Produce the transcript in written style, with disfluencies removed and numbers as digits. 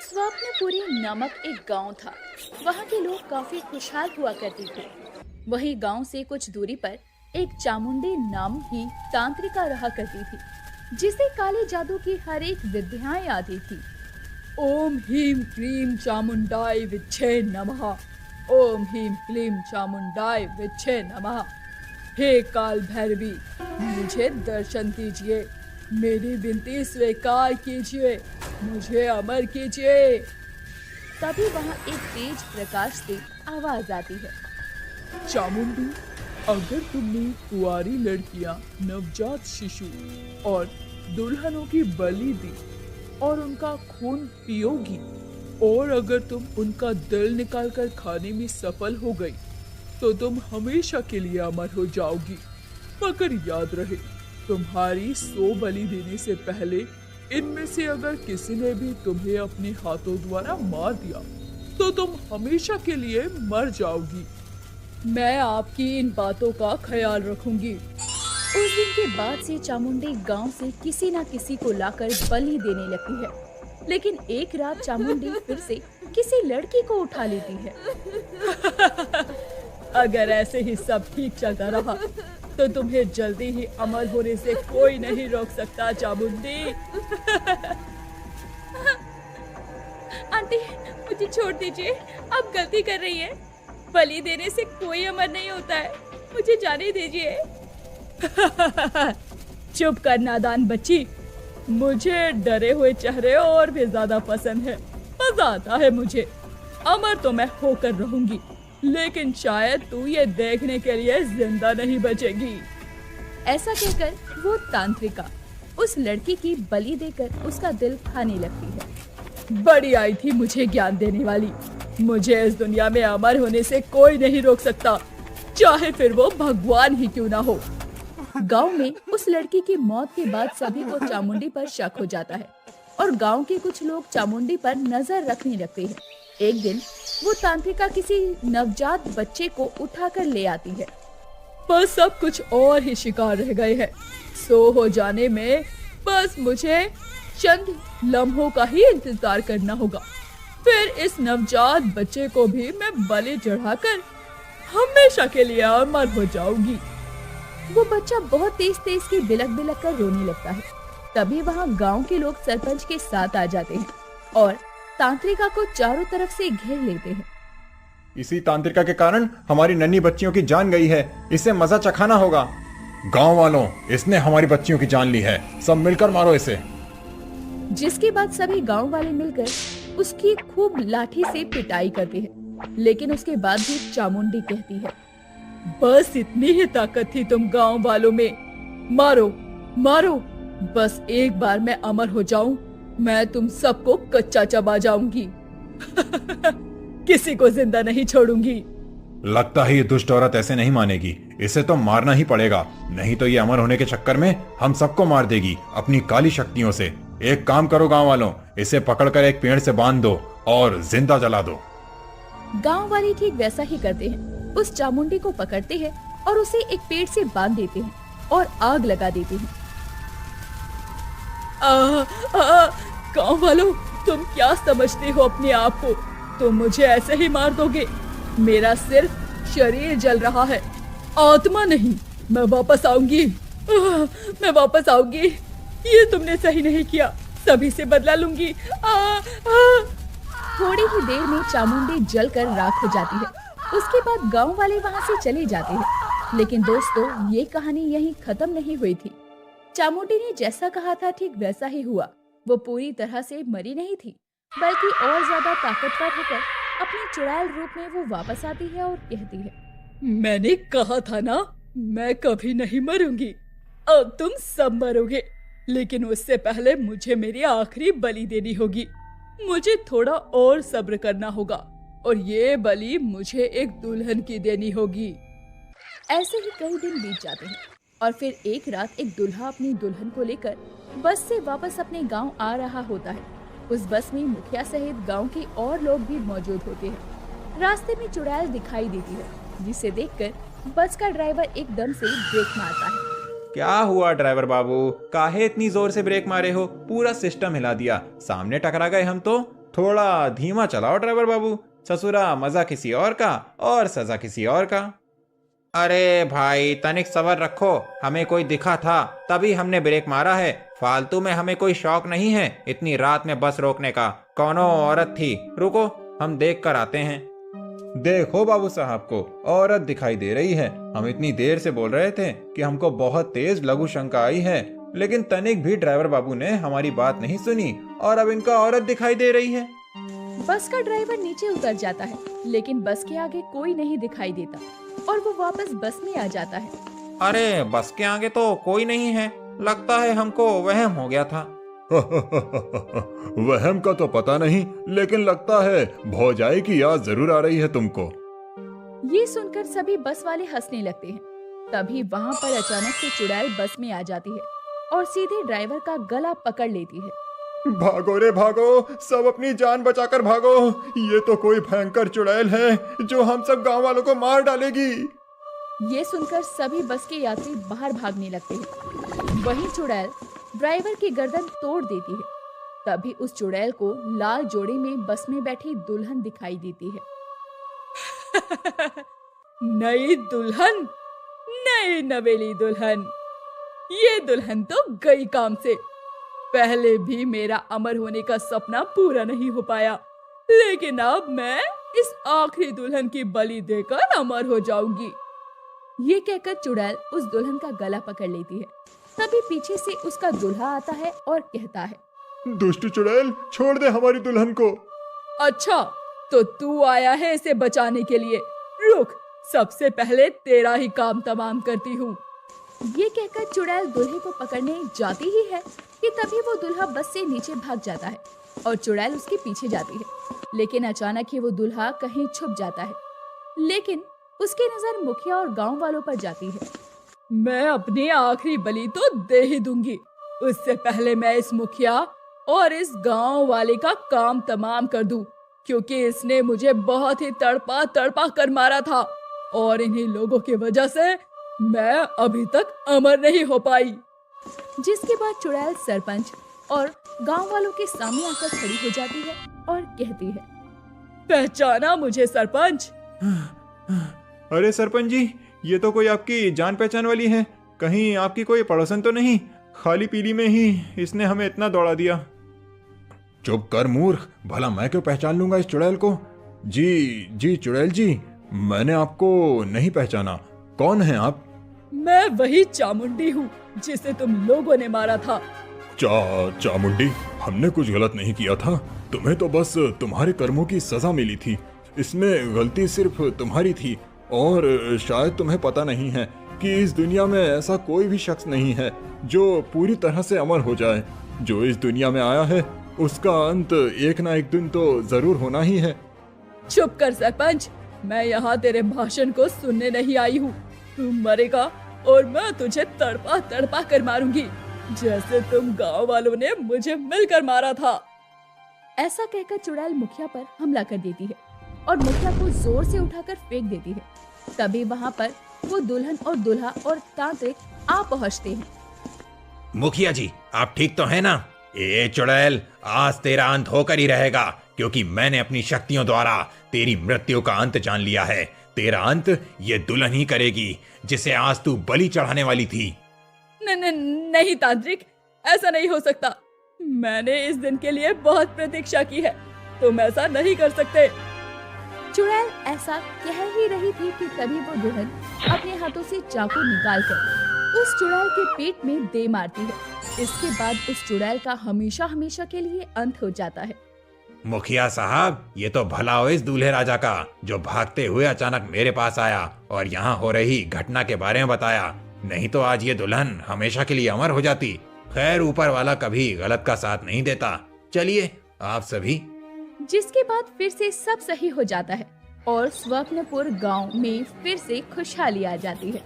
स्वप्नपुरी नामक एक गांव था। वहां के लोग काफी खुशहाल हुआ करते थे। वही गांव से कुछ दूरी पर एक चामुंडी नाम की तांत्रिका रहा करती थी, जिसे काले जादू की हर एक विद्याएं आती थी। ओम ह्रीम क्लीम चामुंडाय विच्छे नमः। ओम ह्रीम क्लीम चामुंडाय विच्छे नमः। हे काल भैरवी, मुझे दर्शन दीजिए, मेरी विनती स्वीकार कीजिए, मुझे अमर कीजिए। तभी वहां एक तेज प्रकाश से आवाज आती है। चामुंडी, अगर तुमने कुंवारी लड़कियां, नवजात शिशु और दुल्हनों की बलि दी और उनका खून पियोगी, और अगर तुम उनका दिल निकालकर खाने में सफल हो गई, तो तुम हमेशा के लिए अमर हो जाओगी। मगर याद रहे, तुम्हारी 100 बलि देने से पहले इनमें से अगर किसी ने भी तुम्हें अपने हाथों द्वारा मार दिया, तो तुम हमेशा के लिए मर जाओगी। मैं आपकी इन बातों का ख्याल रखूंगी। उस दिन के बाद से चामुंडी गांव से किसी न किसी को लाकर बलि देने लगती है। लेकिन एक रात चामुंडी फिर से किसी लड़की को उठा लेती है। अगर ऐसे ही सब ठीक चलता रहा, तो तुम्हें जल्दी ही अमर होने से कोई नहीं रोक सकता चामुंडी। आंटी, मुझे छोड़ दीजिए, आप गलती कर रही हैं। बलि देने से कोई अमर नहीं होता है, मुझे जाने दीजिए। चुप कर नादान बच्ची, मुझे डरे हुए चेहरे और भी ज्यादा पसंद है। मजा आता है मुझे। अमर तो मैं होकर रहूंगी, लेकिन शायद तू ये देखने के लिए जिंदा नहीं बचेगी। ऐसा कहकर वो तांत्रिका उस लड़की की बलि देकर उसका दिल खाने लगती है। बड़ी आई थी मुझे ज्ञान देने वाली। मुझे इस दुनिया में अमर होने से कोई नहीं रोक सकता, चाहे फिर वो भगवान ही क्यों ना हो। गांव में उस लड़की की मौत के बाद सभी को चामुंडी पर शक हो जाता है और गांव के कुछ लोग चामुंडी पर नजर रखने लगते हैं। एक दिन वो तांत्रिका किसी नवजात बच्चे को उठाकर ले आती है। बस सब कुछ और ही शिकार रह गए हैं। सो हो जाने में बस मुझे चंद लम्हों का ही इंतजार करना होगा। फिर इस नवजात बच्चे को भी मैं बलि चढ़ाकर हमेशा के लिए अमर हो जाऊंगी। वो बच्चा बहुत तेज तेज की बिलक बिलक कर रोने लगता है। तभी वहाँ गांव के लोग सरपंच के साथ आ जाते हैं और तांत्रिका को चारों तरफ से घेर लेते हैं। इसी तांत्रिका के कारण हमारी नन्ही बच्चियों की जान गई है, इसे मजा चखाना होगा। गांव वालों, इसने हमारी बच्चियों की जान ली है, सब मिलकर मारो इसे। जिसके बाद सभी गांव वाले मिलकर उसकी खूब लाठी से पिटाई करते हैं। लेकिन उसके बाद भी चामुंडी कहती है, बस इतनी ही ताकत थी तुम गांव वालों में, मारो मारो, बस एक बार मैं अमर हो जाऊं, मैं तुम सबको कच्चा चबा जाऊंगी। किसी को जिंदा नहीं छोड़ूंगी। लगता है ये दुष्ट औरत ऐसे नहीं मानेगी, इसे तो मारना ही पड़ेगा, नहीं तो ये अमर होने के चक्कर में हम सबको मार देगी अपनी काली शक्तियों से। एक काम करो गांव वालों, इसे पकड़कर एक पेड़ से बांध दो और जिंदा जला दो। गांव वाले ठीक वैसा ही करते हैं। उस चामुंडी को पकड़ते हैं और उसे एक पेड़ से बांध देते हैं और आग लगा देते हैं। गांव वालों, तुम क्या समझते हो अपने आप को? तुम मुझे ऐसे ही मार दोगे? मेरा सिर्फ शरीर जल रहा है, आत्मा नहीं। मैं वापस आऊंगी, मैं वापस आऊंगी। ये तुमने सही नहीं किया, सभी से बदला लूंगी। थोड़ी ही देर में चामुंडी जलकर राख हो जाती है। उसके बाद गांव वाले वहां से चले जाते हैं। लेकिन दोस्तों, ये कहानी यहीं खत्म नहीं हुई थी। चामुंडी ने जैसा कहा था ठीक वैसा ही हुआ। वो पूरी तरह से मरी नहीं थी, बल्कि और ज्यादा ताकतवर होकर अपने चुड़ैल रूप में वो वापस आती है और कहती है, मैंने कहा था ना, मैं कभी नहीं मरूंगी। अब तुम सब मरोगे, लेकिन उससे पहले मुझे मेरी आखिरी बलि देनी होगी। मुझे थोड़ा और सब्र करना होगा और ये बलि मुझे एक दुल्हन की देनी होगी। ऐसे ही कई दिन बीत जाते हैं और फिर एक रात एक दूल्हा अपनी दुल्हन को लेकर बस से वापस अपने गांव आ रहा होता है। उस बस में मुखिया सहित गांव के और लोग भी मौजूद होते हैं। रास्ते में चुड़ैल दिखाई देती है, जिसे देखकर बस का ड्राइवर एकदम से ब्रेक मारता है क्या हुआ ड्राइवर बाबू, काहे इतनी जोर से ब्रेक मारे हो? पूरा सिस्टम हिला दिया, सामने टकरा गए हम तो। थोड़ा धीमा चलाओ ड्राइवर बाबू, ससुरा मजा किसी और का और सजा किसी और का। अरे भाई तनिक सब्र रखो, हमें कोई दिखा था तभी हमने ब्रेक मारा है, फालतू में हमें कोई शौक नहीं है इतनी रात में बस रोकने का। कौनो औरत थी, रुको हम देख कर आते हैं। देखो बाबू साहब को औरत दिखाई दे रही है। हम इतनी देर से बोल रहे थे कि हमको बहुत तेज लघु शंका आई है, लेकिन तनिक भी ड्राइवर बाबू ने हमारी बात नहीं सुनी और अब इनका औरत दिखाई दे रही है। बस का ड्राइवर नीचे उतर जाता है, लेकिन बस के आगे कोई नहीं दिखाई देता और वो वापस बस में आ जाता है। अरे बस के आगे तो कोई नहीं है, लगता है हमको वहम हो गया था। वहम का तो पता नहीं, लेकिन लगता है भौजाई की याद जरूर आ रही है तुमको। ये सुनकर सभी बस वाले हंसने लगते हैं। तभी वहाँ पर अचानक से चुड़ैल बस में आ जाती है और सीधे ड्राइवर का गला पकड़ लेती है। भागो रे भागो, सब अपनी जान बचाकर भागो, ये तो कोई भयंकर चुड़ैल है जो हम सब गांव वालों को मार डालेगी। ये सुनकर सभी बस के यात्री बाहर भागने लगते हैं। वहीं चुड़ैल ड्राइवर की गर्दन तोड़ देती है। तभी उस चुड़ैल को लाल जोड़े में बस में बैठी दुल्हन दिखाई देती है। नई दुल्हन, नई नवेली दुल्हन, ये दुल्हन तो गई काम से। पहले भी मेरा अमर होने का सपना पूरा नहीं हो पाया, लेकिन अब मैं इस आखिरी दुल्हन की बलि देकर अमर हो जाऊंगी। ये कहकर चुड़ैल उस दुल्हन का गला पकड़ लेती है। तभी पीछे से उसका दूल्हा आता है और कहता है, दुष्ट चुड़ैल, छोड़ दे हमारी दुल्हन को। अच्छा तो तू आया है इसे बचाने के लिए, रुक सबसे पहले तेरा ही काम तमाम करती हूँ। ये कहकर चुड़ैल दूल्हे को पकड़ने जाती ही है कि तभी वो दूल्हा बस से नीचे भाग जाता है और चुड़ैल उसके पीछे जाती है। लेकिन अचानक ही वो दूल्हा कहीं छुप जाता है, लेकिन उसकी नजर मुखिया और गांव वालों पर जाती है। मैं अपनी आखिरी बलि तो दे ही दूंगी, उससे पहले मैं इस मुखिया और इस गांव वाले का काम तमाम कर दूं, क्योंकि इसने मुझे बहुत ही तड़पा तड़पा कर मारा था और इन्हीं लोगों की वजह से मैं अभी तक अमर नहीं हो पाई। जिसके बाद चुड़ैल सरपंच और गांव वालों के सामने आकर खड़ी हो जाती है और कहती है, पहचाना मुझे सरपंच? अरे सरपंच जी, ये तो कोई आपकी जान पहचान वाली है, कहीं आपकी कोई पड़ोसन तो नहीं? खाली पीली में ही इसने हमें इतना दौड़ा दिया। चुप कर मूर्ख, भला मैं क्यों पहचान लूंगा इस चुड़ैल को। जी चुड़ैल जी, मैंने आपको नहीं पहचाना, कौन है आप? मैं वही चामुंडी हूँ जिसे तुम लोगों ने मारा था। चामुंडी, हमने कुछ गलत नहीं किया था, तुम्हें तो बस तुम्हारे कर्मों की सजा मिली थी, इसमें गलती सिर्फ तुम्हारी थी। और शायद तुम्हें पता नहीं है कि इस दुनिया में ऐसा कोई भी शख्स नहीं है जो पूरी तरह से अमर हो जाए। जो इस दुनिया में आया है उसका अंत एक ना एक दिन तो जरूर होना ही है। चुप कर सरपंच, मैं यहाँ तेरे भाषण को सुनने नहीं आई हूँ। तू मरेगा और मैं तुझे तड़पा तड़पा कर मारूंगी, जैसे तुम गांव वालों ने मुझे मिलकर मारा था। ऐसा कहकर चुड़ैल मुखिया पर हमला कर देती है और मुखिया को जोर से उठाकर फेंक देती है। तभी वहाँ पर वो दुल्हन और दूल्हा और तांत्रिक आ पहुँचते हैं। मुखिया जी, आप ठीक तो हैं ना? ए चुड़ैल, आज तेरा अंत होकर ही रहेगा, क्योंकि मैंने अपनी शक्तियों द्वारा तेरी मृत्यु का अंत जान लिया है। तेरा अंत ये दुल्हन ही करेगी जिसे आज तू बलि चढ़ाने वाली थी। नहीं तांत्रिक, ऐसा नहीं हो सकता। मैंने इस दिन के लिए बहुत प्रतीक्षा की है, तुम ऐसा नहीं कर सकते। चुड़ैल ऐसा कह ही रही थी कि तभी वो दुल्हन अपने हाथों से चाकू निकालकर उस चुड़ैल के पेट में दे मारती है। इसके बाद उस चुड़ैल का हमेशा हमेशा के लिए अंत हो जाता है। मुखिया साहब, ये तो भला हो इस दूल्हे राजा का जो भागते हुए अचानक मेरे पास आया और यहाँ हो रही घटना के बारे में बताया, नहीं तो आज ये दुल्हन हमेशा के लिए अमर हो जाती। खैर, ऊपर वाला कभी गलत का साथ नहीं देता। चलिए आप सभी। जिसके बाद फिर से सब सही हो जाता है और स्वप्नपुर गांव में फिर से खुशहाली आ जाती है।